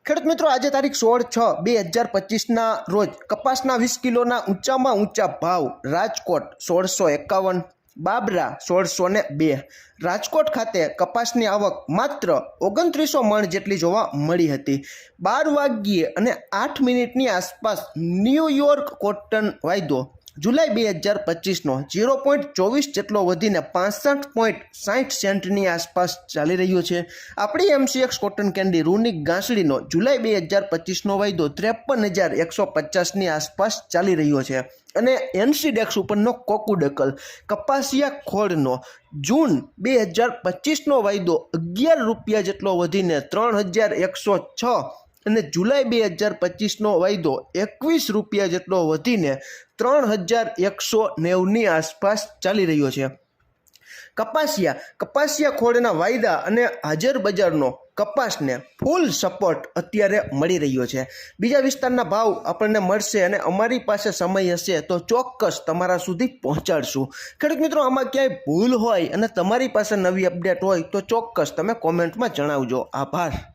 ખેડૂત મિત્રો, આજે તારીખ 16/6/2025 રોજ કપાસના 20 કિલોના ઊંચામાં ઊંચા ભાવ રાજકોટ 1651, બાબરા 1602. રાજકોટ ખાતે કપાસની આવક માત્ર 2900 મણ જેટલી જોવા મળી હતી. 12 વાગ્યે અને 8 મિનિટની આસપાસ ન્યૂયોર્ક કોટન વાયદો જુલાઈ 2025નો 0.24 જેટલો વધીને 65.60 સેન્ટની આસપાસ ચાલી રહ્યો છે. આપણી MCX કોટન કેન્ડી રૂની ગાંસડીનો જુલાઈ 2025નો વાયદો 53,150ની આસપાસ ચાલી રહ્યો છે. અને NCDEX ઉપરનો કોકુડકલ કપાસિયા ખોળનો જૂન 2025નો વાયદો 11 રૂપિયા જેટલો વધીને 3,106 અને જુલાઈ 2025નો વાયદો 21 રૂપિયા જેટલો વધીને 3,190ની આસપાસ ચાલી રહ્યો છે. કપાસિયા ખોળના વાયદા અને હાજર બજારનો કપાસને ફૂલ સપોર્ટ અત્યારે મળી રહ્યો છે. બીજા વિસ્તારના ભાવ આપણને મળશે અને અમારી પાસે સમય હશે તો ચોક્કસ તમારા સુધી પહોંચાડશું. ખેડૂત મિત્રો, આમાં ક્યાંય ભૂલ હોય અને તમારી પાસે નવી અપડેટ હોય તો ચોક્કસ તમે કોમેન્ટમાં જણાવજો. આભાર.